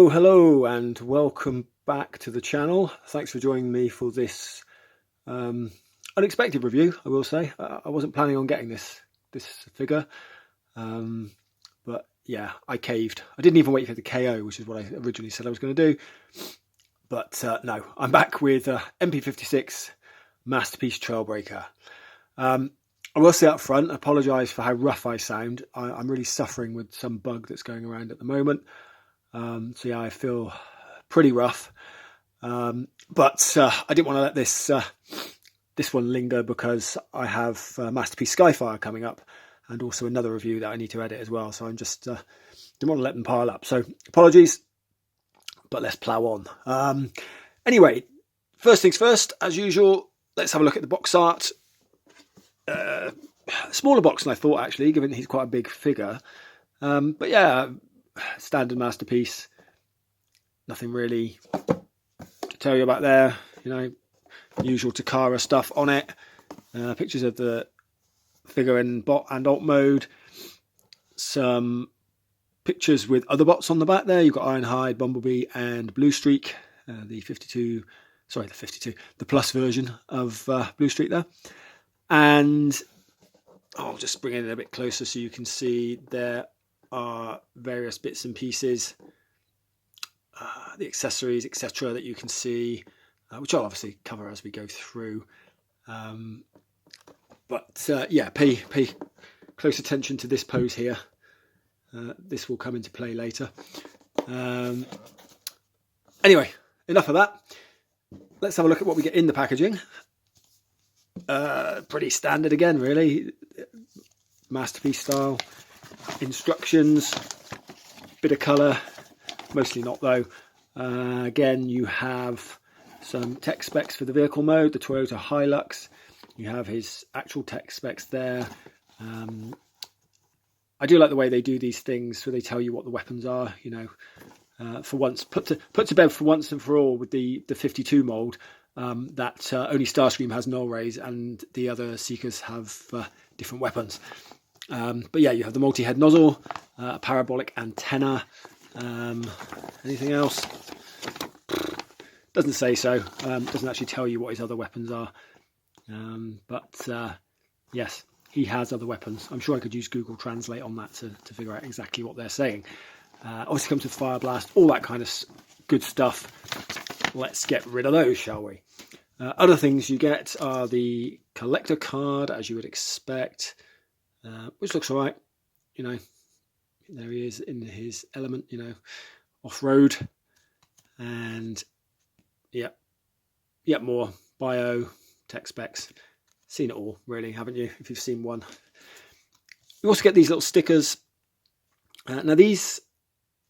Hello, and welcome back to the channel. Thanks for joining me for this unexpected review. I will say I wasn't planning on getting this figure, but yeah, I caved. I didn't even wait for the KO, which is what I originally said I was going to do. But no, I'm back with MP-56 Masterpiece Trailbreaker. I will say up front, I apologise for how rough I sound. I'm really suffering with some bug that's going around at the moment. So yeah, I feel pretty rough, but I didn't want to let this one linger because I have Masterpiece Skyfire coming up, and also another review that I need to edit as well. So I'm just didn't want to let them pile up. So apologies, but let's plow on. Anyway, first things first, as usual, let's have a look at the box art. Smaller box than I thought, actually, given he's quite a big figure. But yeah. Standard Masterpiece, nothing really to tell you about there, usual Takara stuff on it, pictures of the figure in bot and alt mode, some pictures with other bots on the back there. You've got Ironhide, Bumblebee and Blue Streak, the plus version of Blue Streak there. And I'll just bring it in a bit closer so you can see there are various bits and pieces, the accessories, etc., that you can see, which I'll obviously cover as we go through. But yeah, pay close attention to this pose here. This will come into play later. Anyway, enough of that. Let's have a look at what we get in the packaging. Pretty standard again, really. Masterpiece style. Instructions, bit of colour, mostly not though. Again, you have some tech specs for the vehicle mode, the Toyota Hilux. You have his actual tech specs there. I do like the way they do these things, where they tell you what the weapons are. For once, put to bed for once and for all with the 52 mould. That only Starscream has null rays, and the other Seekers have different weapons. But yeah, you have the multi-head nozzle, a parabolic antenna. Anything else? Doesn't say so. Doesn't actually tell you what his other weapons are. But yes, he has other weapons. I'm sure I could use Google Translate on that to figure out exactly what they're saying. Obviously comes with Fire Blast, all that kind of good stuff. Let's get rid of those, shall we? Other things you get are the collector card, as you would expect. Which looks all right, there he is in his element, off-road, and yeah, more bio, tech specs. Seen it all, really, haven't you, if you've seen one? You also get these little stickers. Now these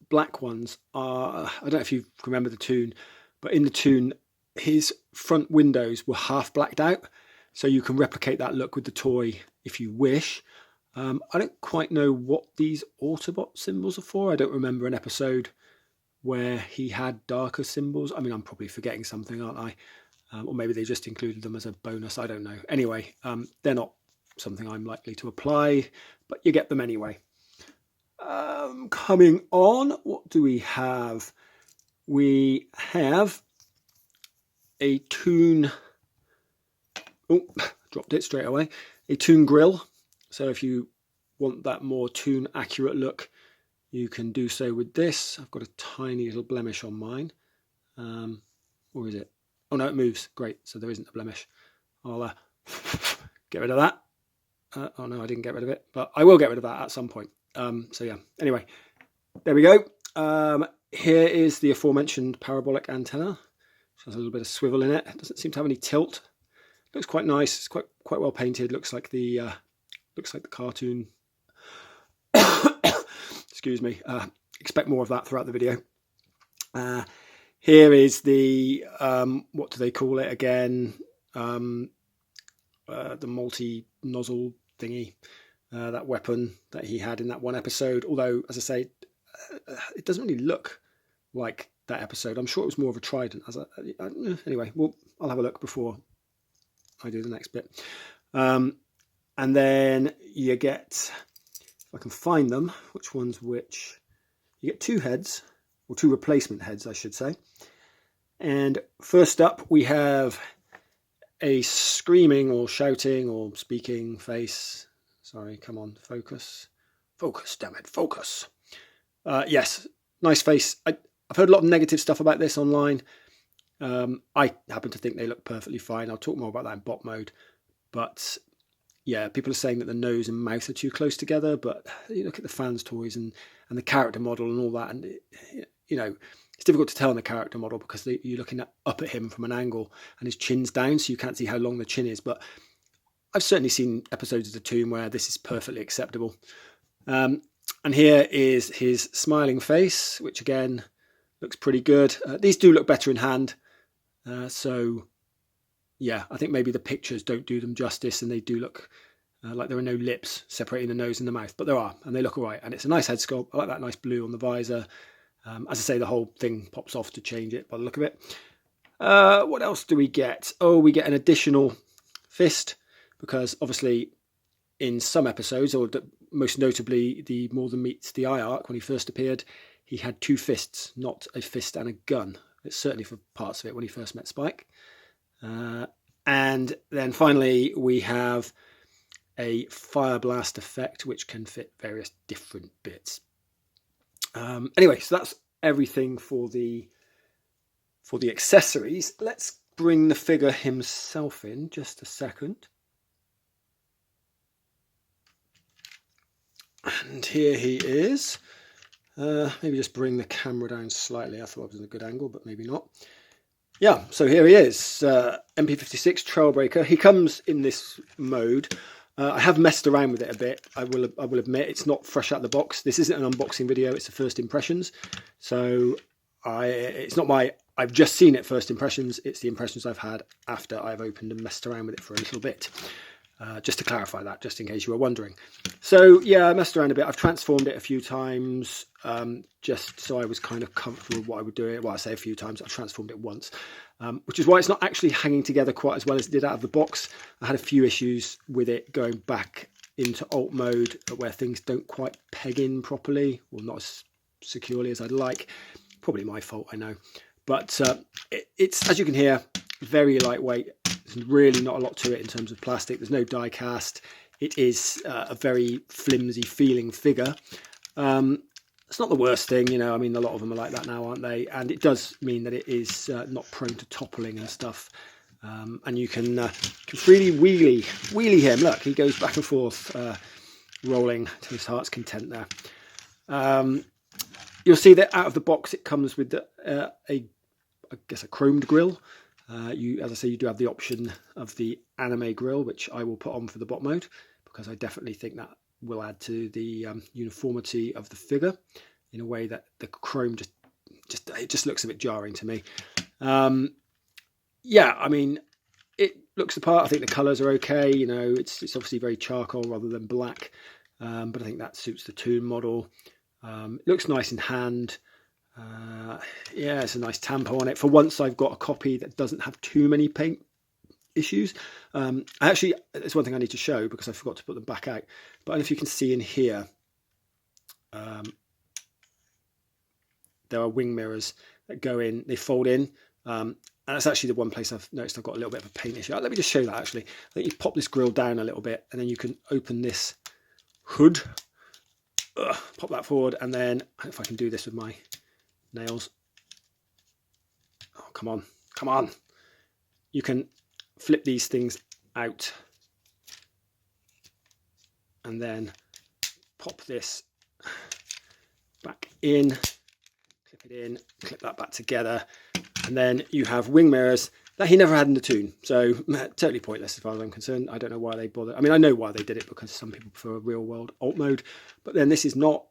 black ones are, I don't know if you remember the Toon, but in the Toon, his front windows were half blacked out, so you can replicate that look with the toy if you wish. I don't quite know what these Autobot symbols are for. I don't remember an episode where he had darker symbols. I mean, I'm probably forgetting something, aren't I? Or maybe they just included them as a bonus. I don't know. Anyway, they're not something I'm likely to apply, but you get them anyway. Coming on, what do we have? We have a Toon... Oh, dropped it straight away. A Toon grill. So if you want that more Toon accurate look, you can do so with this. I've got a tiny little blemish on mine. Or is it? Oh no, it moves. Great. So there isn't a blemish. I'll get rid of that. Oh no, I didn't get rid of it, but I will get rid of that at some point. So yeah, anyway, there we go. Here is the aforementioned parabolic antenna. Which has a little bit of swivel in it. It doesn't seem to have any tilt. Looks quite nice. It's quite well painted. Looks like the cartoon. Excuse me. Expect more of that throughout the video. Here is the what do they call it again? The multi-nozzle thingy. That weapon that he had in that one episode. Although, as I say, it doesn't really look like that episode. I'm sure it was more of a Trident. Anyway, well, I'll have a look before I do the next bit. And then you get, if I can find them, which one's which, you get 2 heads, or 2 replacement heads, I should say. And first up, we have a screaming or shouting or speaking face. Sorry, come on, focus. Focus, damn it, focus. Yes, nice face. I've heard a lot of negative stuff about this online. I happen to think they look perfectly fine. I'll talk more about that in bot mode. But yeah, people are saying that the nose and mouth are too close together. But you look at the fans' toys and the character model and all that, and you know, it's difficult to tell on the character model because you're looking up at him from an angle and his chin's down, so you can't see how long the chin is. But I've certainly seen episodes of the Tomb where this is perfectly acceptable. And here is his smiling face, which again looks pretty good. These do look better in hand. So yeah, I think maybe the pictures don't do them justice, and they do look like there are no lips separating the nose and the mouth, but there are, and they look all right. And it's a nice head sculpt. I like that nice blue on the visor. As I say, the whole thing pops off to change it by the look of it. What else do we get? Oh, we get an additional fist, because obviously in some episodes, or most notably the More Than Meets the Eye arc, when he first appeared, he had 2 fists, not a fist and a gun. It's certainly for parts of it when he first met Spike. And then finally we have a fire blast effect, which can fit various different bits. Anyway, so that's everything for the accessories. Let's bring the figure himself in just a second. And here he is. Maybe just bring the camera down slightly. I thought it was a good angle, but maybe not. Yeah, so here he is, MP-56 Trailbreaker. He comes in this mode. I have messed around with it a bit. I will admit it's not fresh out of the box. This isn't an unboxing video. It's the first impressions. So it's not my I've just seen it first impressions. It's the impressions I've had after I've opened and messed around with it for a little bit. Just to clarify that, just in case you were wondering. So yeah, I messed around a bit. I've transformed it a few times, just so I was kind of comfortable with what I would do it. Well, I say a few times. I transformed it once, which is why it's not actually hanging together quite as well as it did out of the box. I had a few issues with it going back into alt mode where things don't quite peg in properly, or not as securely as I'd like. Probably my fault, I know. But it's, as you can hear, very lightweight. There's really not a lot to it in terms of plastic. There's no die cast. It is a very flimsy feeling figure. It's not the worst thing, you know. I mean, a lot of them are like that now, aren't they? And it does mean that it is not prone to toppling and stuff. And you can freely wheelie him. Look, he goes back and forth, rolling to his heart's content there. You'll see that out of the box it comes with I guess a chromed grille. As I say, you do have the option of the anime grille, which I will put on for the bot mode, because I definitely think that will add to the uniformity of the figure in a way that the chrome just looks a bit jarring to me. Yeah, I mean, it looks the part. I think the colours are okay. You know, it's obviously very charcoal rather than black, but I think that suits the Toon model. It looks nice in hand. Yeah, it's a nice tampo on it. For once, I've got a copy that doesn't have too many paint issues. Actually, it's one thing I need to show because I forgot to put them back out. But I don't know if you can see in here, there are wing mirrors that go in, they fold in. And that's actually the one place I've noticed I've got a little bit of a paint issue. Let me just show that actually. I think you pop this grille down a little bit and then you can open this hood. Pop that forward, and then if I can do this with my nails. Oh, come on. You can flip these things out and then pop this back in, clip it in, clip that back together, and then you have wing mirrors that he never had in the Toon. So totally pointless as far as I'm concerned. I don't know why they bothered. I mean, I know why they did it, because some people prefer a real world alt mode, but then this is not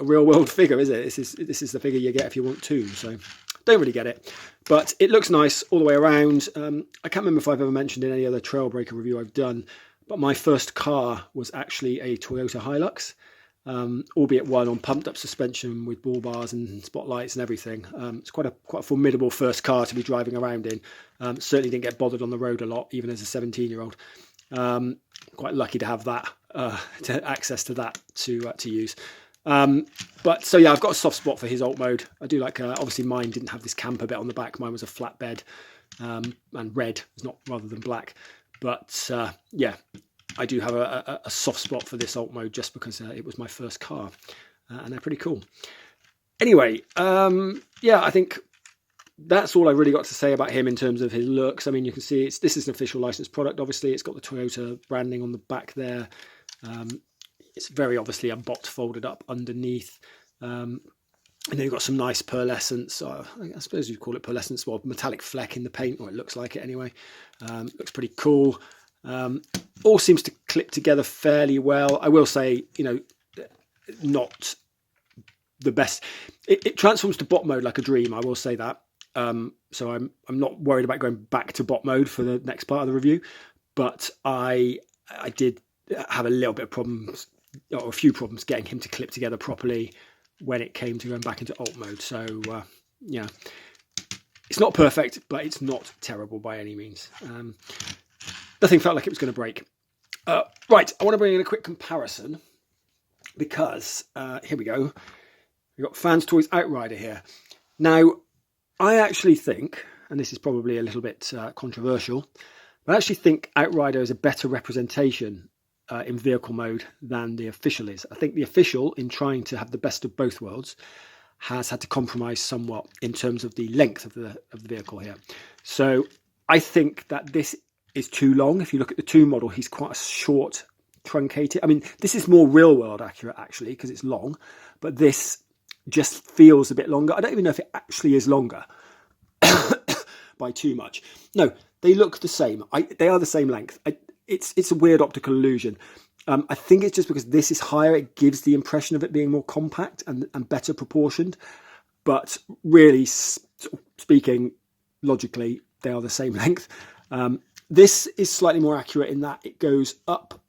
a real world figure, is it? This is the figure you get if you want Toon. So don't really get it, but it looks nice all the way around. I can't remember if I've ever mentioned in any other Trailbreaker review I've done, but my first car was actually a Toyota Hilux. albeit one on pumped up suspension with ball bars and spotlights and everything. It's quite a formidable first car to be driving around in. Certainly didn't get bothered on the road a lot, even as a 17-year-old. Quite lucky to have that, to access to that to use. But so yeah, I've got a soft spot for his alt mode. I do like, obviously mine didn't have this camper bit on the back. Mine was a flatbed, and red, it's not rather than black. But yeah, I do have a soft spot for this alt mode just because it was my first car, and they're pretty cool. Anyway, yeah, I think that's all I really got to say about him in terms of his looks. I mean, you can see this is an official licensed product. Obviously, it's got the Toyota branding on the back there. It's very obviously a bot folded up underneath. And then you've got some nice pearlescence. I suppose you'd call it pearlescence, or metallic fleck in the paint, or it looks like it anyway. Looks pretty cool. All seems to clip together fairly well. I will say, you know, not the best. It transforms to bot mode like a dream. I will say that. So I'm not worried about going back to bot mode for the next part of the review, but I did have a little bit of problems, or a few problems, getting him to clip together properly when it came to going back into alt mode. So yeah, it's not perfect, but it's not terrible by any means. Nothing felt like it was going to break. Right, I want to bring in a quick comparison because here we go. We've got Fans Toys Outrider here. Now, I actually think, and this is probably a little bit controversial, but I actually think Outrider is a better representation in vehicle mode than the official is. I think the official, in trying to have the best of both worlds, has had to compromise somewhat in terms of the length of the vehicle here. So I think that this is too long. If you look at the 2 model, he's quite a short, truncated. I mean, this is more real world accurate actually because it's long, but this just feels a bit longer. I don't even know if it actually is longer by too much. No, they look the same. They are the same length. It's a weird optical illusion. I think it's just because this is higher, it gives the impression of it being more compact and better proportioned. But really speaking, logically, they are the same length. This is slightly more accurate in that it goes up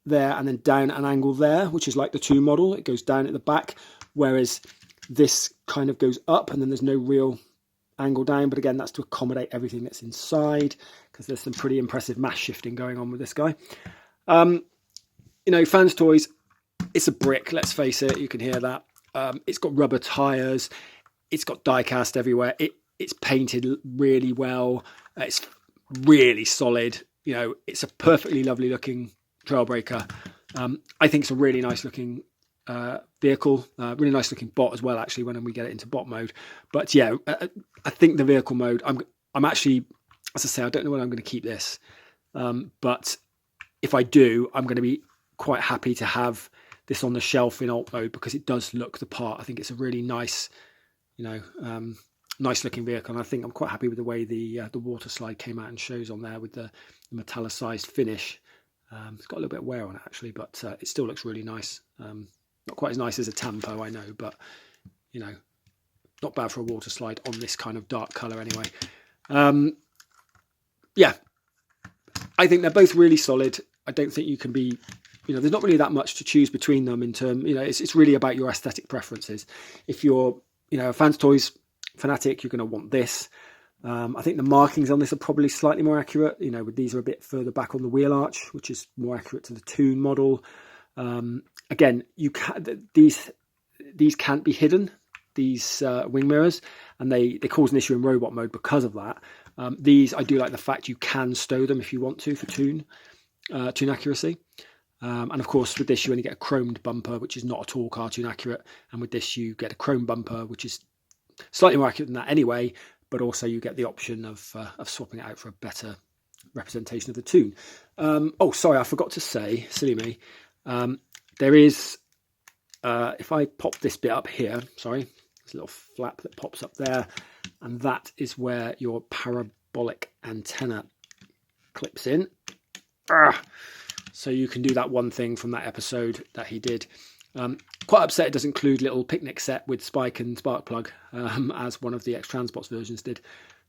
there and then down at an angle there, which is like the 2 model. It goes down at the back, whereas this kind of goes up and then there's no real angle down. But again, that's to accommodate everything that's inside because there's some pretty impressive mass shifting going on with this guy. You know, Fans Toys, it's a brick, let's face it. You can hear that. It's got rubber tyres. It's got die cast everywhere. It's painted really well. It's really solid. You know, it's a perfectly lovely looking Trailbreaker. I think it's a really nice looking vehicle, really nice looking bot as well actually when we get it into bot mode. But yeah, I think the vehicle mode, I'm actually, as I say, I don't know when I'm going to keep this, but if I do, I'm going to be quite happy to have this on the shelf in alt mode because it does look the part. I think it's a really nice, you know, nice looking vehicle, and I think I'm quite happy with the way the water slide came out and shows on there with the metallicized finish. It's got a little bit of wear on it actually, but it still looks really nice. Not quite as nice as a Tampo, I know, but you know, not bad for a water slide on this kind of dark color anyway. Yeah, I think they're both really solid. I don't think you can be, you know, there's not really that much to choose between them in terms, you know, it's really about your aesthetic preferences. If you're, you know, a Fans Toys fanatic, you're going to want this. I think the markings on this are probably slightly more accurate. You know, these are a bit further back on the wheel arch, which is more accurate to the Toon model. Again, you can these can't be hidden, these wing mirrors, and they cause an issue in robot mode because of that. These, I do like the fact you can stow them if you want to for Toon accuracy. And of course, with this, you only get a chromed bumper, which is not at all cartoon accurate. And with this, you get a chrome bumper, which is slightly more accurate than that anyway. But also, you get the option of swapping it out for a better representation of the Toon. Oh, sorry, I forgot to say, silly me. There is, if I pop this bit up here, sorry, there's a little flap that pops up there, and that is where your parabolic antenna clips in. So you can do that one thing from that episode that he did. Quite upset it doesn't include little picnic set with spike and spark plug, as one of the X-Transbots versions did.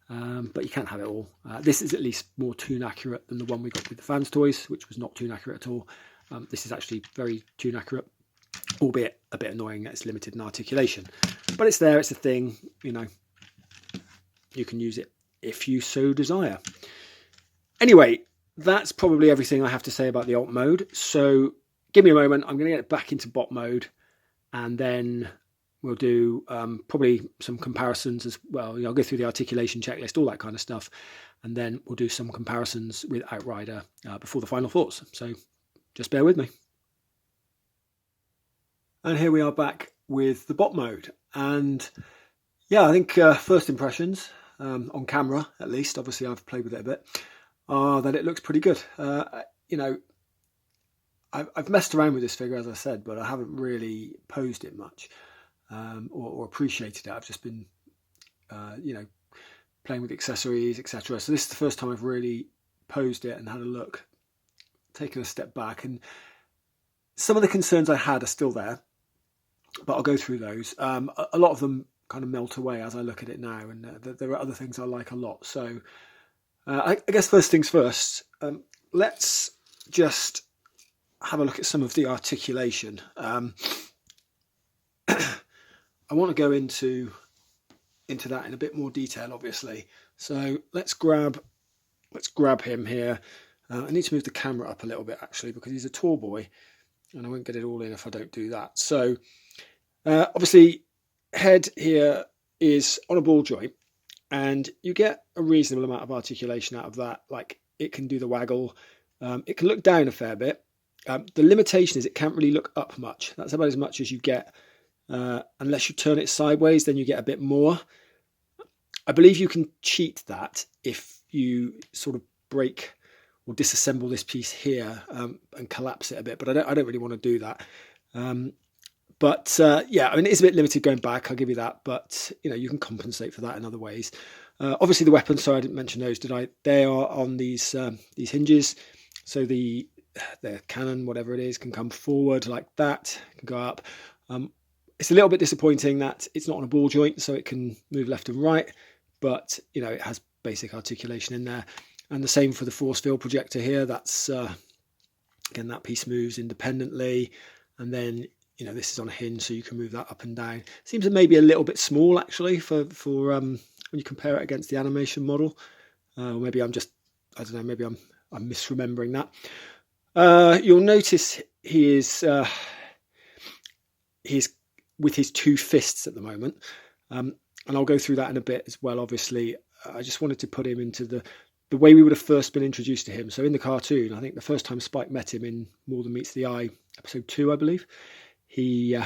But you can't have it all. This is at least more Toon accurate than the one we got with the Fans Toys, which was not Toon accurate at all. This is actually very Toon accurate. albeit a bit annoying that it's limited in articulation. But it's there, it's a thing, you know, you can use it if you so desire. Anyway, that's probably everything I have to say about the alt mode. So give me a moment, I'm going to get back into bot mode, and then we'll do probably some comparisons as well. You know, I'll go through the articulation checklist, all that kind of stuff, and then we'll do some comparisons with Outrider before the final thoughts. So just bear with me. And here we are back with the bot mode. And yeah, I think first impressions, on camera at least, obviously I've played with it a bit, are that it looks pretty good. You know, I've messed around with this figure, as I said, but I haven't really posed it much or appreciated it. I've just been, you know, playing with accessories, etc. So this is the first time I've really posed it and had a look, taken a step back. And some of the concerns I had are still there, but I'll go through those. A lot of them kind of melt away as I look at it now, and there are other things I like a lot. So I guess first things first, let's just have a look at some of the articulation. I want to go into that in a bit more detail, obviously. So let's grab him here. I need to move the camera up a little bit actually, because he's a tall boy and I won't get it all in if I don't do that. So obviously head here is on a ball joint, and you get a reasonable amount of articulation out of that. Like, it can do the waggle, it can look down a fair bit. The limitation is it can't really look up much. That's about as much as you get, unless you turn it sideways, then you get a bit more. I believe you can cheat that if you sort of break or disassemble this piece here and collapse it a bit, but I don't really want to do that. But yeah, I mean, it is a bit limited going back, I'll give you that, but you know, you can compensate for that in other ways. Obviously the weapons, sorry I didn't mention those, did I? They are on these hinges, so the cannon, whatever it is, can come forward like that, can go up. It's a little bit disappointing that it's not on a ball joint, so it can move left and right, but you know, it has basic articulation in there. And the same for the force field projector here. That's again, that piece moves independently, and then you know, this is on a hinge, so you can move that up and down. Seems maybe a little bit small actually for when you compare it against the animation model. Maybe I'm just, I don't know, maybe I'm misremembering that. You'll notice he is with his two fists at the moment, and I'll go through that in a bit as well. Obviously, I just wanted to put him into the way we would have first been introduced to him. So in the cartoon, I think the first time Spike met him in More Than Meets the Eye, episode 2, I believe, he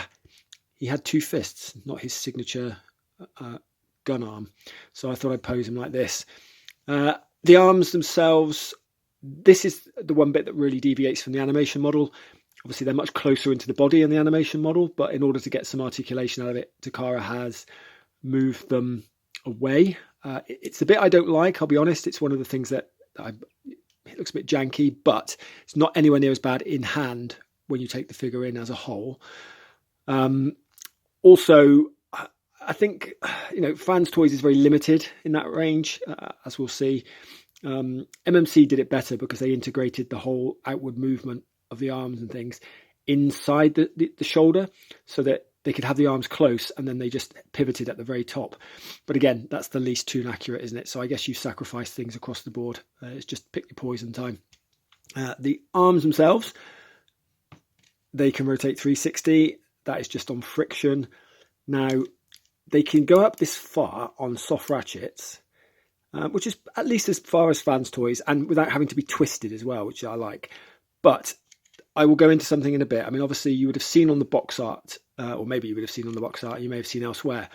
had two fists, not his signature gun arm. So I thought I'd pose him like this. The arms themselves, this is the one bit that really deviates from the animation model. Obviously, they're much closer into the body in the animation model, but in order to get some articulation out of it, Takara has moved them away. It's a bit I don't like, I'll be honest. It's one of the things that it looks a bit janky, but it's not anywhere near as bad in hand when you take the figure in as a whole. Also, I think, you know, Fans Toys is very limited in that range, as we'll see. MMC did it better because they integrated the whole outward movement of the arms and things inside the shoulder, so that they could have the arms close and then they just pivoted at the very top. But again, that's the least tune accurate, isn't it? So I guess you sacrifice things across the board. It's just pick your poison time. The arms themselves, they can rotate 360. That is just on friction. Now, they can go up this far on soft ratchets, which is at least as far as Fans Toys, and without having to be twisted as well, which I like. But I will go into something in a bit. I mean, obviously, you would have seen on the box art, or maybe you would have seen on the box art, you may have seen elsewhere,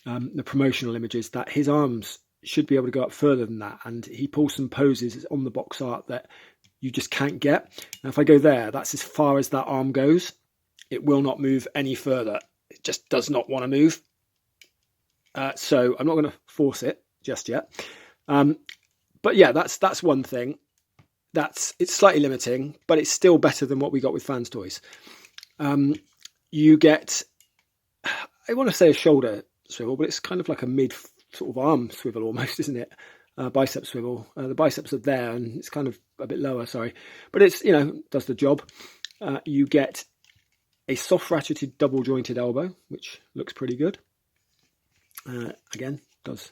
the promotional images, that his arms should be able to go up further than that. And he pulls some poses on the box art that you just can't get. Now, if I go there, that's as far as that arm goes. It will not move any further. It just does not want to move. So I'm not going to force it just yet. But yeah, that's one thing. It's slightly limiting, but it's still better than what we got with Fans Toys. You get, I want to say a shoulder swivel, but it's kind of like a mid sort of arm swivel almost, isn't it? Bicep swivel. The biceps are there and it's kind of a bit lower, sorry. But it's, you know, does the job. You get a soft ratcheted double jointed elbow, which looks pretty good. Again, does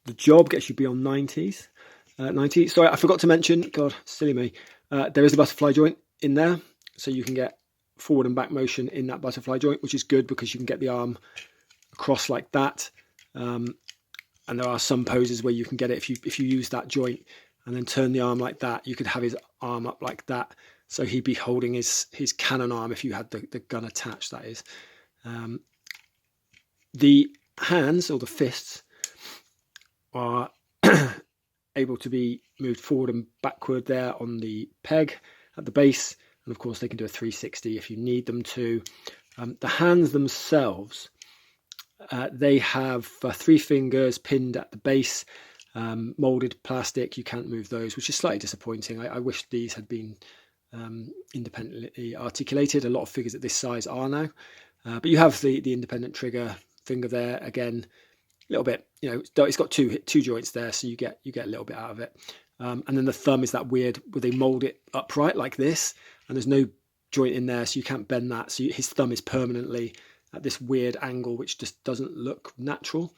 the job, gets you beyond 90s. 90. Sorry, I forgot to mention, God, silly me. There is a butterfly joint in there, so you can get forward and back motion in that butterfly joint, which is good because you can get the arm across like that. And there are some poses where you can get it if you use that joint and then turn the arm like that. You could have his arm up like that, so he'd be holding his cannon arm if you had the gun attached, that is. The hands, or the fists, are able to be moved forward and backward there on the peg at the base, and of course they can do a 360 if you need them to. The hands themselves, they have 3 fingers pinned at the base, moulded plastic. You can't move those, which is slightly disappointing. I wish these had been independently articulated. A lot of figures at this size are now, but you have the independent trigger finger there. Again, a little bit, it's got two joints there, so you get a little bit out of it. And then the thumb is that weird where they mold it upright like this, and there's no joint in there, so you can't bend that. So his thumb is permanently at this weird angle, which just doesn't look natural.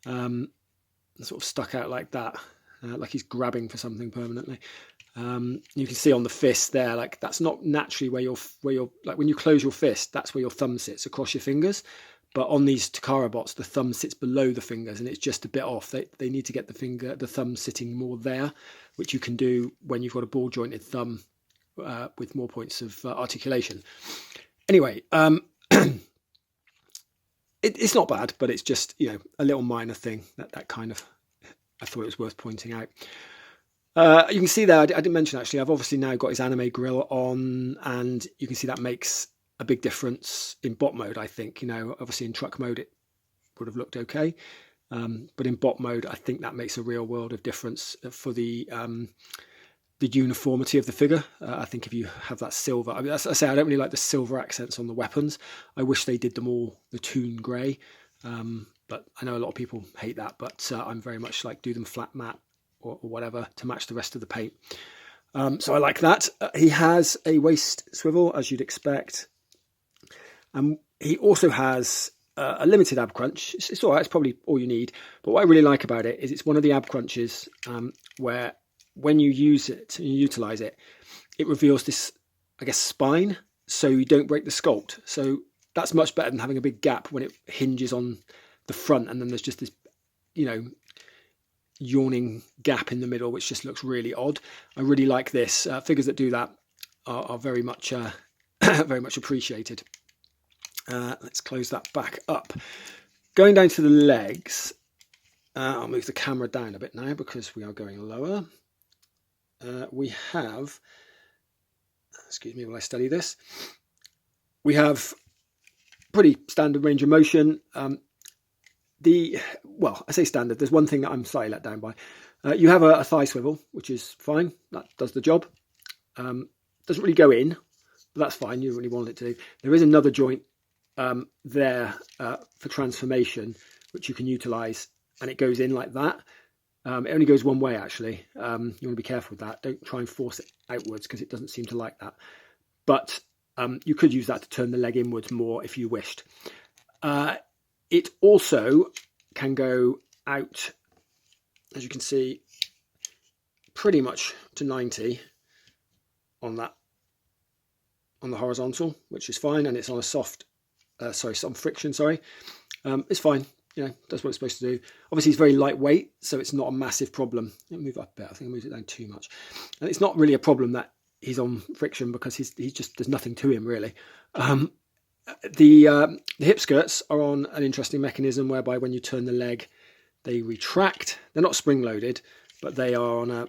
Sort of stuck out like that, like he's grabbing for something permanently. You can see on the fist there, like that's not naturally where you're like when you close your fist, that's where your thumb sits across your fingers. But on these Takara bots, the thumb sits below the fingers, and it's just a bit off. They need to get the thumb sitting more there, which you can do when you've got a ball jointed thumb with more points of articulation. Anyway, it's not bad, but it's just a little minor thing that kind of I thought it was worth pointing out. You can see there, I didn't mention actually, I've obviously now got his anime grill on, and you can see that makes a big difference in bot mode, I think. Obviously in truck mode it would have looked okay, but in bot mode I think that makes a real world of difference for the uniformity of the figure. I think if you have that silver, I mean, as I say, I don't really like the silver accents on the weapons. I wish they did them all the toon grey, but I know a lot of people hate that, but I'm very much like do them flat matte or whatever to match the rest of the paint. So I like that. He has a waist swivel, as you'd expect. He also has a limited ab crunch. It's all right, it's probably all you need. But what I really like about it is it's one of the ab crunches where when you use it and you utilize it, it reveals this, I guess, spine, so you don't break the sculpt. So that's much better than having a big gap when it hinges on the front and then there's just this, yawning gap in the middle, which just looks really odd. I really like this. Figures that do that are very much very much appreciated. Let's close that back up. Going down to the legs, I'll move the camera down a bit now because we are going lower. We have, excuse me while I study this, we have pretty standard range of motion. Well, I say standard, there's one thing that I'm slightly let down by. You have a thigh swivel, which is fine. That does the job. Doesn't really go in, but that's fine. You don't really want it to. There is another joint there for transformation, which you can utilize, and it goes in like that. It only goes one way, actually. You want to be careful with that. Don't try and force it outwards because it doesn't seem to like that. But you could use that to turn the leg inwards more if you wished. It also can go out, as you can see, pretty much to 90 on that, on the horizontal, which is fine, and it's on a soft, some friction, it's fine, does what it's supposed to do. Obviously, it's very lightweight, so it's not a massive problem. Let me move up a bit. I think I moved it down too much. And it's not really a problem that he's on friction because he's just, there's nothing to him, really. The hip skirts are on an interesting mechanism whereby when you turn the leg, they retract. They're not spring loaded, but they are on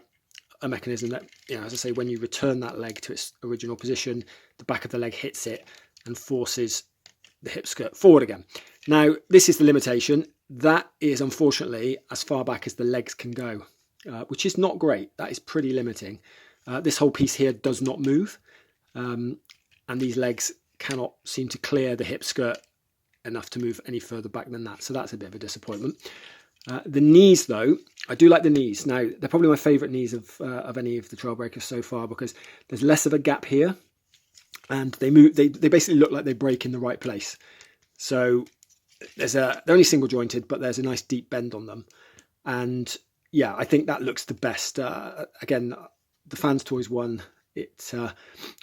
a mechanism that, as I say, when you return that leg to its original position, the back of the leg hits it and forces the hip skirt forward again. Now, this is the limitation. That is unfortunately as far back as the legs can go, which is not great. That is pretty limiting. This whole piece here does not move, and these legs cannot seem to clear the hip skirt enough to move any further back than that. So that's a bit of a disappointment. The knees, though, I do like the knees. Now, they're probably my favourite knees of any of the Trailbreakers so far because there's less of a gap here. and they move. They basically look like they break in the right place. So they're only single jointed, but there's a nice deep bend on them, and yeah, I think that looks the best. Again, the Fans Toys one, or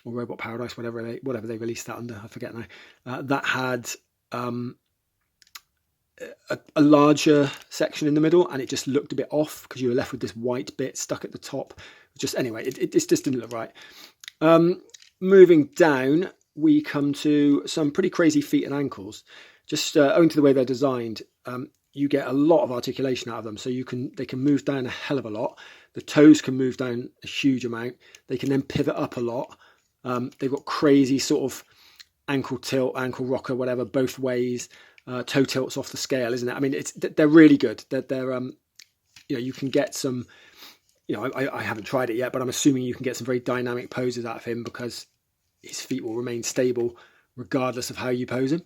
Robot Paradise, whatever they released that under, I forget now. That had a larger section in the middle, and it just looked a bit off because you were left with this white bit stuck at the top. Anyway, it just didn't look right. Moving down, we come to some pretty crazy feet and ankles. Just owing to the way they're designed, you get a lot of articulation out of them. So they can move down a hell of a lot. The toes can move down a huge amount. They can then pivot up a lot. They've got crazy sort of ankle tilt, ankle rocker, whatever, both ways. Toe tilts off the scale, isn't it? I mean, they're really good. They're you can get some. I haven't tried it yet, but I'm assuming you can get some very dynamic poses out of him because his feet will remain stable regardless of how you pose him.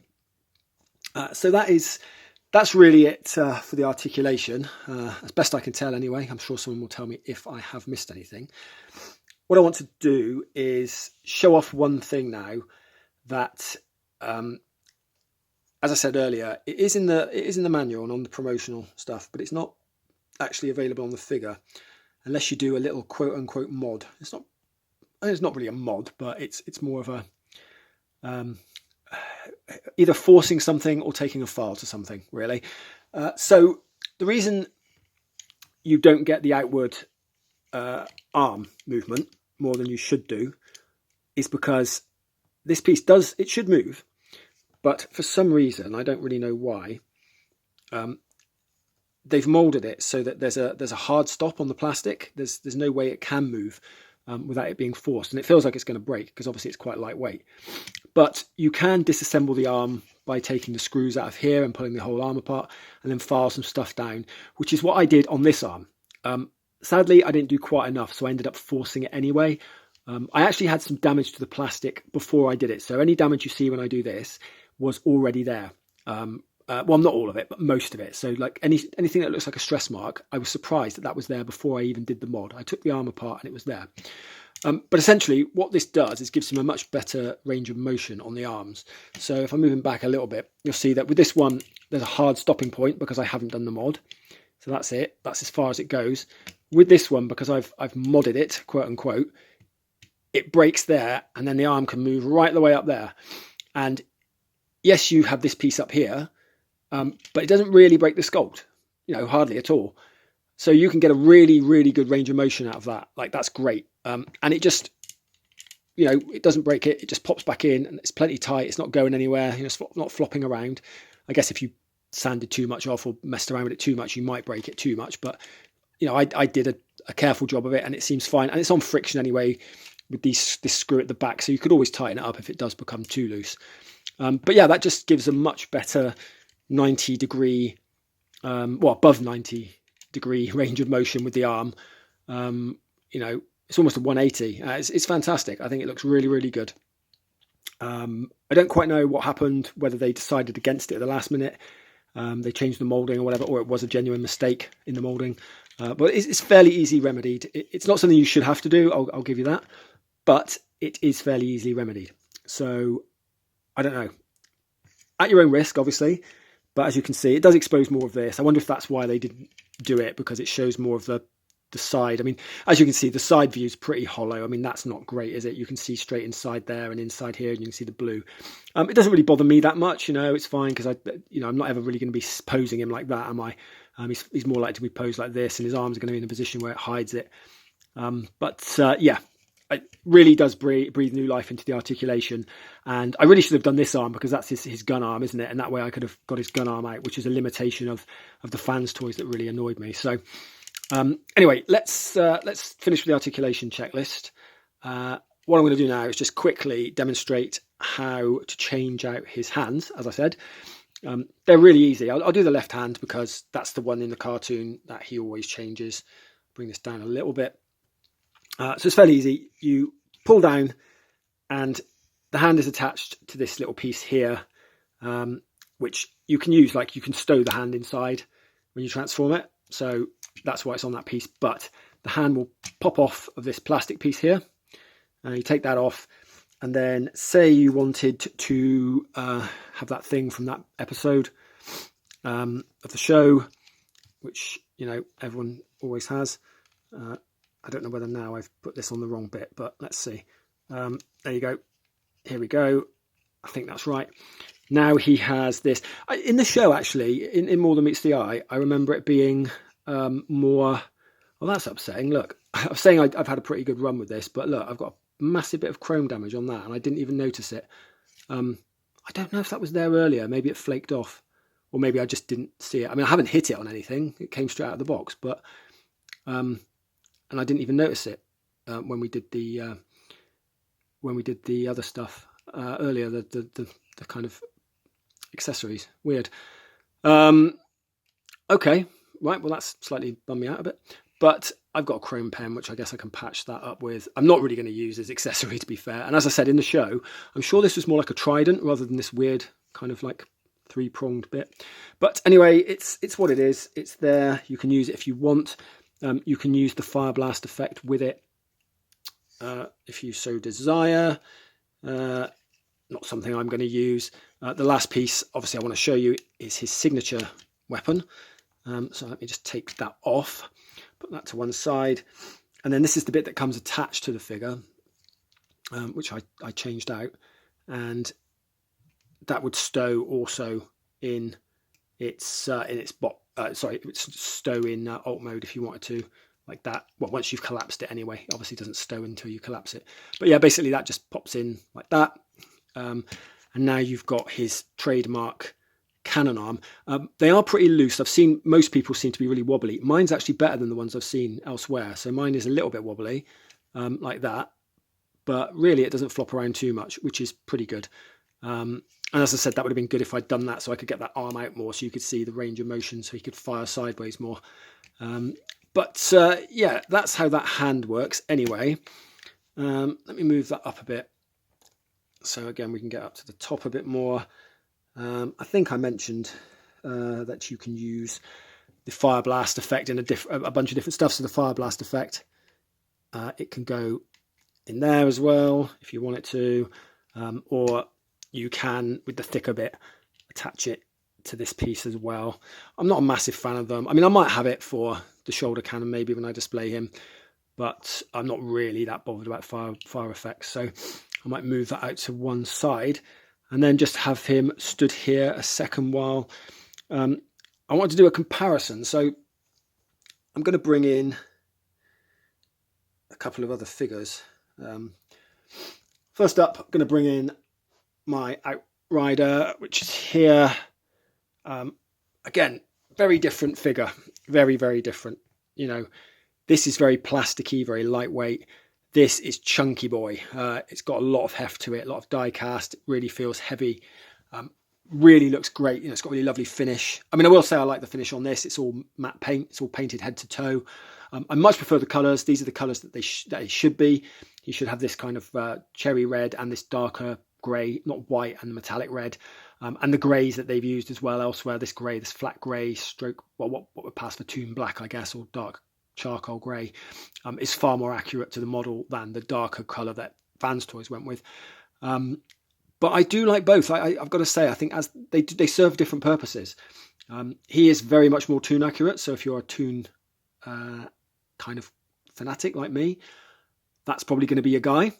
So that's really it for the articulation, as best I can tell anyway. I'm sure someone will tell me if I have missed anything. What I want to do is show off one thing now that, as I said earlier, it is in the manual and on the promotional stuff, but it's not actually available on the figure unless you do a little quote unquote mod. It's not really a mod, but it's more of a either forcing something or taking a file to something, really. So the reason you don't get the outward arm movement more than you should do is because this piece should move, but for some reason, I don't really know why, they've molded it so that there's a hard stop on the plastic. There's no way it can move without it being forced, and it feels like it's going to break because obviously it's quite lightweight. But you can disassemble the arm by taking the screws out of here and pulling the whole arm apart and then file some stuff down, which is what I did on this arm. Sadly, I didn't do quite enough, so I ended up forcing it anyway. I actually had some damage to the plastic before I did it, so any damage you see when I do this was already there. Well, not all of it, but most of it. So like anything that looks like a stress mark, I was surprised that was there before I even did the mod. I took the arm apart and it was there. But essentially what this does is gives him a much better range of motion on the arms. So if I move him back a little bit, you'll see that with this one, there's a hard stopping point because I haven't done the mod. So that's it. That's as far as it goes. With this one, because I've modded it, quote unquote, it breaks there and then the arm can move right the way up there. And yes, you have this piece up here, but it doesn't really break the sculpt, hardly at all. So you can get a really, really good range of motion out of that. Like, that's great. And it just, it doesn't break it. It just pops back in and it's plenty tight. It's not going anywhere. It's not flopping around. I guess if you sanded too much off or messed around with it too much, you might break it too much. But, I did a careful job of it and it seems fine. And it's on friction anyway with this screw at the back. So you could always tighten it up if it does become too loose. But yeah, that just gives a much better 90 degree, above 90 degree range of motion with the arm. It's almost a 180. It's fantastic. I think it looks really, really good. I don't quite know what happened, whether they decided against it at the last minute. They changed the moulding or whatever, or it was a genuine mistake in the moulding. But it's fairly easy remedied. It's not something you should have to do, I'll give you that. But it is fairly easily remedied. So, I don't know. At your own risk, obviously. But as you can see, it does expose more of this. I wonder if that's why they didn't do it, because it shows more of the side. I mean, as you can see, the side view is pretty hollow. I mean, that's not great, is it? You can see straight inside there and inside here, and you can see the blue. It doesn't really bother me that much, it's fine, because I'm not ever really going to be posing him like that, am I? He's more likely to be posed like this, and his arms are going to be in a position where it hides it. Yeah, it really does breathe new life into the articulation. And I really should have done this arm, because that's his gun arm, isn't it? And that way I could have got his gun arm out, which is a limitation of the Fans Toys that really annoyed me. So anyway, let's finish with the articulation checklist. What I'm going to do now is just quickly demonstrate how to change out his hands. As I said, they're really easy. I'll do the left hand because that's the one in the cartoon that he always changes. Bring this down a little bit. So it's fairly easy. You pull down and the hand is attached to this little piece here, which you can use, like you can stow the hand inside when you transform it. So that's why it's on that piece. But the hand will pop off of this plastic piece here. You take that off And then say you wanted to have that thing from that episode of the show, which, you know, everyone always has. I don't know whether now I've put this on the wrong bit, but let's see. There you go. Here we go. I think that's right. Now he has this. In the show, actually, in More Than Meets the Eye, I remember it being more... Well, that's upsetting. Look, I was saying I've had a pretty good run with this, but look, I've got a massive bit of chrome damage on that, and I didn't even notice it. I don't know if that was there earlier. Maybe it flaked off, or maybe I just didn't see it. I mean, I haven't hit it on anything. It came straight out of the box, but and I didn't even notice it when we did the other stuff earlier. The kind of accessories. Weird. Okay, right. Well, that's slightly bummed me out a bit. But I've got a chrome pen, which I guess I can patch that up with. I'm not really going to use as accessory, to be fair. And as I said in the show, I'm sure this was more like a trident rather than this weird kind of like three-pronged bit. But anyway, it's what it is. It's there. You can use it if you want. You can use the fire blast effect with it if you so desire. Not something I'm going to use. The last piece, obviously, I want to show you is his signature weapon. So let me just take that off. Put that to one side, and then this is the bit that comes attached to the figure, which I changed out, and that would stow also in its stow in alt mode if you wanted to, like that. Well, once you've collapsed it anyway, obviously it doesn't stow until you collapse it. But yeah, basically that just pops in like that, and now you've got his trademark cannon arm. They are pretty loose. I've seen most people seem to be really wobbly. Mine's actually better than the ones I've seen elsewhere. So mine is a little bit wobbly, like that, but really it doesn't flop around too much, which is pretty good. And as I said, that would have been good if I'd done that so I could get that arm out more so you could see the range of motion so he could fire sideways more. But yeah, that's how that hand works anyway. Let me move that up a bit. So again, we can get up to the top a bit more. I think I mentioned that you can use the fire blast effect in a bunch of different stuff. So the fire blast effect, it can go in there as well if you want it to, or you can, with the thicker bit, attach it to this piece as well. I'm not a massive fan of them. I mean, I might have it for the shoulder cannon maybe when I display him, but I'm not really that bothered about fire effects. So I might move that out to one side. And then just have him stood here a second while. I want to do a comparison. So I'm going to bring in a couple of other figures. First up, I'm going to bring in my Outrider, which is here. Again, very different figure. Very, very different. You know, this is very plasticky, very lightweight. This is chunky boy. It's got a lot of heft to it, a lot of die cast. It really feels heavy. Really looks great. You know, it's got really lovely finish. I mean, I will say I like the finish on this. It's all matte paint. It's all painted head to toe. I much prefer the colours. These are the colours that they should be. You should have this kind of cherry red and this darker grey, not white and metallic red. And the greys that they've used as well elsewhere. This grey, this flat grey stroke, well, what would pass for toon black, I guess, or dark charcoal grey, is far more accurate to the model than the darker colour that Vans Toys went with. But I do like both. I've got to say, I think as they serve different purposes. He is very much more toon accurate. So if you're a toon kind of fanatic like me, that's probably going to be your guy.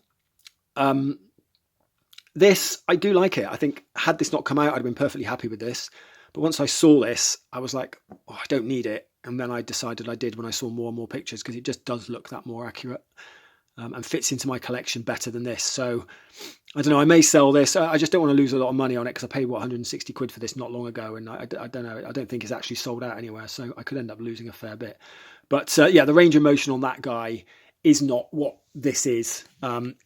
This, I do like it. I think had this not come out, I'd have been perfectly happy with this. But once I saw this, I was like, oh, I don't need it. And then I decided I did when I saw more and more pictures, because it just does look that more accurate and fits into my collection better than this. So I don't know, I may sell this. I just don't want to lose a lot of money on it, because I paid, 160 quid for this not long ago. And I don't know, I don't think it's actually sold out anywhere. So I could end up losing a fair bit. But yeah, the range of motion on that guy is not what this is.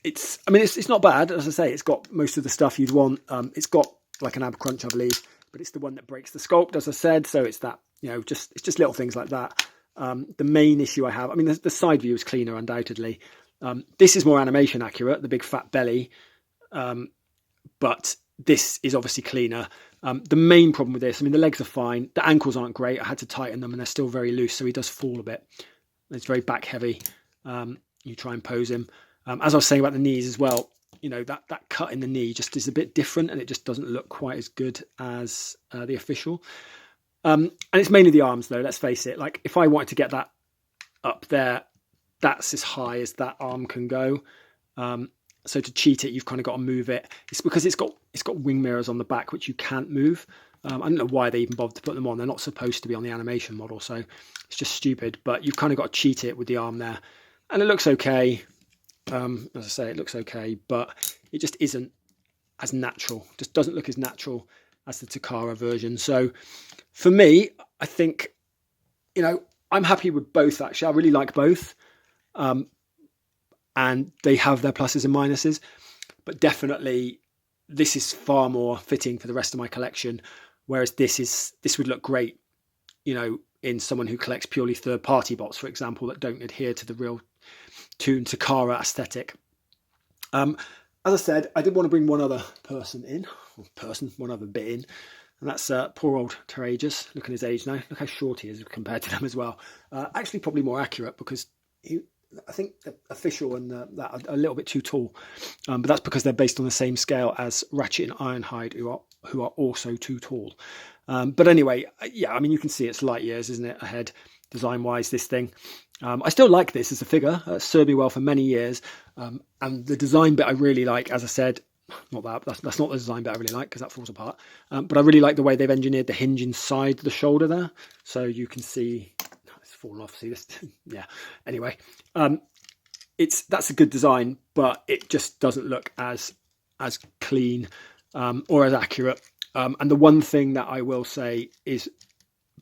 It's not bad. As I say, it's got most of the stuff you'd want. It's got like an ab crunch, I believe. But it's the one that breaks the sculpt, as I said. So it's that, you know, it's just little things like that. The main issue I have, I mean, the side view is cleaner, undoubtedly. This is more animation accurate, the big fat belly. But this is obviously cleaner. The main problem with this, I mean, the legs are fine. The ankles aren't great. I had to tighten them and they're still very loose. So he does fall a bit. It's very back heavy. You try and pose him. As I was saying about the knees as well, you know, that cut in the knee just is a bit different, and it just doesn't look quite as good as the official. And it's mainly the arms, though. Let's face it. Like, if I wanted to get that up there, that's as high as that arm can go. So to cheat it, you've kind of got to move it. It's because it's got wing mirrors on the back, which you can't move. I don't know why they even bothered to put them on. They're not supposed to be on the animation model, so it's just stupid. But you've kind of got to cheat it with the arm there, and it looks okay. As I say, it looks okay, but it just isn't as natural. Just doesn't look as natural as the Takara version. So for me, I think, you know, I'm happy with both. Actually, I really like both. And they have their pluses and minuses, but definitely this is far more fitting for the rest of my collection. Whereas this would look great, you know, in someone who collects purely third-party bots, for example, that don't adhere to the real Toon Takara aesthetic. As I said, I did want to bring one other one other bit in, and that's poor old Tarajas. Look at his age now. Look how short he is compared to them as well. Actually, probably more accurate because I think the official and that are a little bit too tall, but that's because they're based on the same scale as Ratchet and Ironhide, who are also too tall. But anyway, yeah, I mean, you can see it's light years, isn't it, ahead design-wise, this thing. I still like this as a figure. It's served me well for many years. And the design bit I really like, as I said, that's not the design bit I really like because that falls apart. But I really like the way they've engineered the hinge inside the shoulder there. So you can see, it's fallen off, see this? Yeah. Anyway, that's a good design, but it just doesn't look as clean or as accurate. And the one thing that I will say is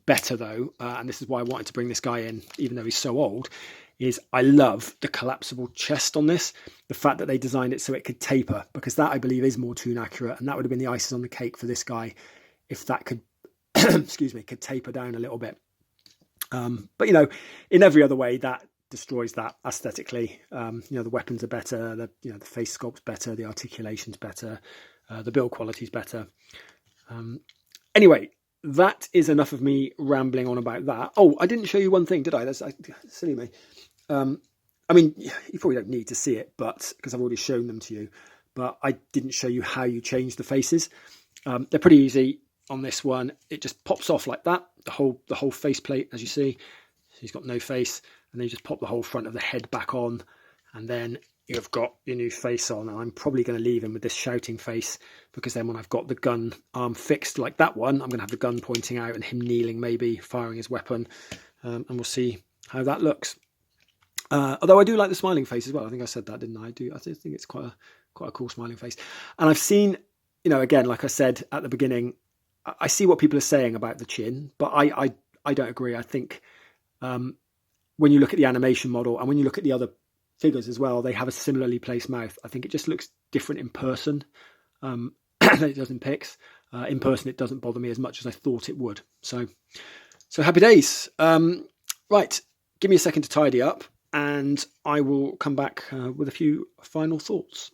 better though, and this is why I wanted to bring this guy in, even though he's so old, is I love the collapsible chest on this. The fact that they designed it so it could taper, because that I believe is more Toon accurate, and that would have been the icing on the cake for this guy if that could, excuse me, could taper down a little bit. But you know, in every other way, that destroys that aesthetically. You know, the weapons are better, the face sculpt's better, the articulation's better, the build quality's better. Anyway, that is enough of me rambling on about that. Oh, I didn't show you one thing, did I? That's silly me. I mean, you probably don't need to see it, but because I've already shown them to you. But I didn't show you how you change the faces. They're pretty easy on this one. It just pops off like that. The whole faceplate, as you see. He's got no face, and then you just pop the whole front of the head back on, and then you've got your new face on. And I'm probably going to leave him with this shouting face, because then when I've got the gun arm fixed like that one, I'm going to have the gun pointing out and him kneeling, maybe firing his weapon, and we'll see how that looks. Although I do like the smiling face as well. I think I said that, didn't I? I think it's quite a cool smiling face. And I've seen, you know, again, like I said at the beginning, I see what people are saying about the chin, but I don't agree. I think when you look at the animation model and when you look at the other figures as well, they have a similarly placed mouth. I think it just looks different in person than it does in pics. In person, it doesn't bother me as much as I thought it would. So happy days. Right, give me a second to tidy up, and I will come back with a few final thoughts.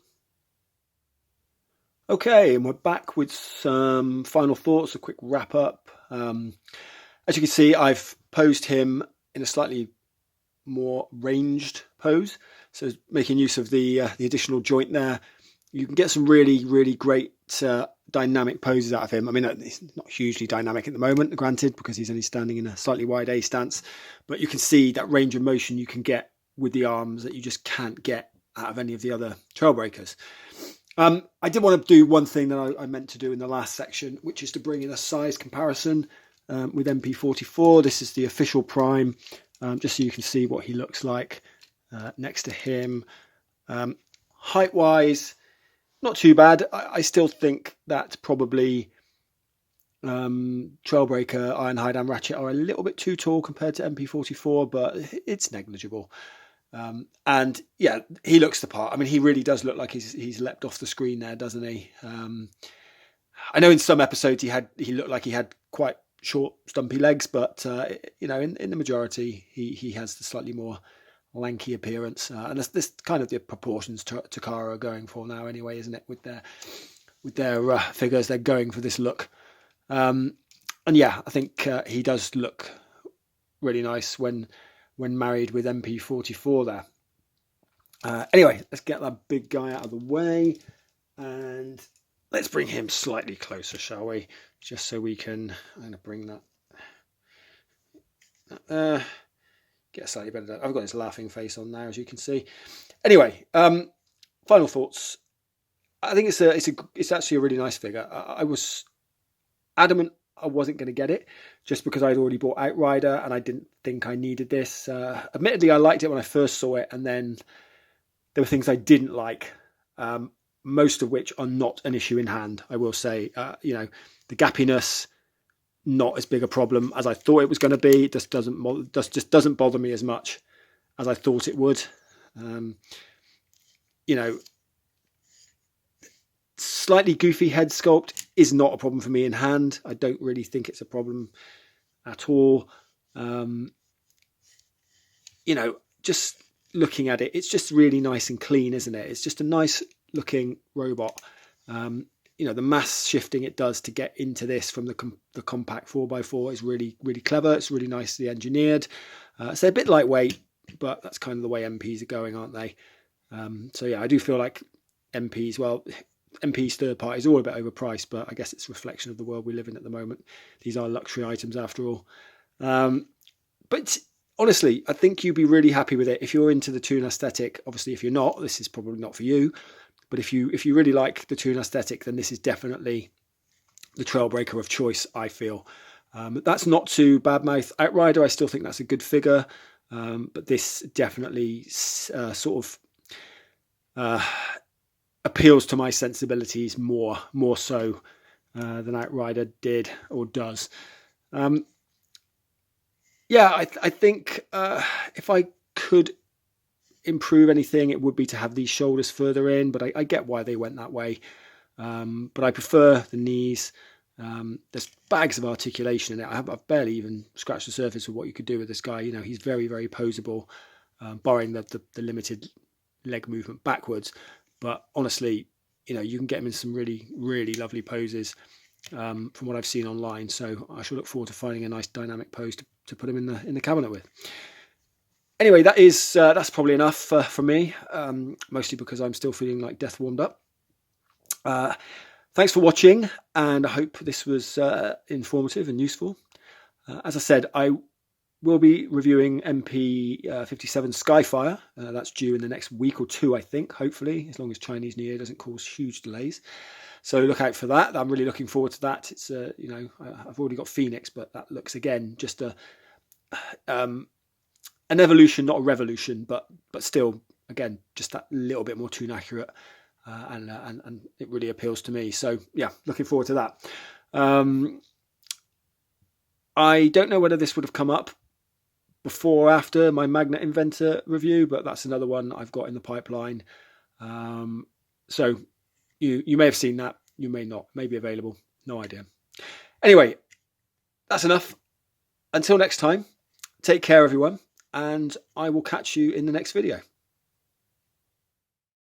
Okay, and we're back with some final thoughts, a quick wrap up. As you can see, I've posed him in a slightly more ranged pose, so making use of the additional joint there. You can get some really, really great dynamic poses out of him. I mean, he's not hugely dynamic at the moment, granted, because he's only standing in a slightly wide A stance, but you can see that range of motion you can get with the arms that you just can't get out of any of the other Trailbreakers. I did want to do one thing that I meant to do in the last section, which is to bring in a size comparison with MP-44. This is the official Prime, just so you can see what he looks like next to him. Height-wise, not too bad. I still think that probably Trailbreaker, Ironhide and Ratchet are a little bit too tall compared to MP-44, but it's negligible. And yeah, he looks the part. I mean, he really does look like he's leapt off the screen there, doesn't he? I know in some episodes he looked like he had quite short, stumpy legs, but you know, in the majority, he has the slightly more lanky appearance, and this kind of the proportions Takara are going for now, anyway, isn't it? With their figures, they're going for this look, and yeah, I think he does look really nice when married with MP-44 there. Anyway, let's get that big guy out of the way, and let's bring him slightly closer, shall we? Just so we can, I'm going to bring that get slightly better. I've got this laughing face on now, as you can see. Anyway, final thoughts. I think it's actually a really nice figure. I was adamant I wasn't going to get it just because I'd already bought Outrider and I didn't think I needed this. Admittedly, I liked it when I first saw it, and then there were things I didn't like, most of which are not an issue in hand, I will say. The gappiness, not as big a problem as I thought it was going to be. It just doesn't bother me as much as I thought it would. Slightly goofy head sculpt is not a problem for me in hand. I don't really think it's a problem at all. Just looking at it, it's just really nice and clean, isn't it? It's just a nice looking robot. The mass shifting it does to get into this from the compact 4x4 is really, really clever. It's really nicely engineered. So a bit lightweight, but that's kind of the way MPs are going, aren't they? I do feel like MP's third party is all a bit overpriced, but I guess it's a reflection of the world we live in at the moment. These are luxury items after all. But honestly, I think you'd be really happy with it if you're into the Toon aesthetic. Obviously, if you're not, this is probably not for you. But if you really like the Toon aesthetic, then this is definitely the Trailbreaker of choice, I feel. That's not to badmouth Outrider. I still think that's a good figure. But this definitely appeals to my sensibilities more so than Outrider did or does. I think if I could improve anything, it would be to have these shoulders further in, but I get why they went that way. But I prefer the knees. There's bags of articulation in it. I've barely even scratched the surface of what you could do with this guy. He's very, very poseable, barring the limited leg movement backwards. But honestly, you can get him in some really, really lovely poses from what I've seen online. So I shall look forward to finding a nice dynamic pose to put him in the cabinet with. Anyway, that's probably enough for me, mostly because I'm still feeling like death warmed up. Thanks for watching, and I hope this was informative and useful. As I said, I will be reviewing MP-57 Skyfire. That's due in the next week or two, I think, hopefully, as long as Chinese New Year doesn't cause huge delays. So look out for that. I'm really looking forward to that. It's I've already got Phoenix, but that looks again just an evolution, not a revolution, but still, again, just that little bit more Toon accurate, and it really appeals to me. So yeah, looking forward to that. I don't know whether this would have come up before or after my Magnet Inventor review, but that's another one I've got in the pipeline. So you may have seen that, you may not, may be available, no idea. Anyway, that's enough. Until next time, take care everyone, and I will catch you in the next video.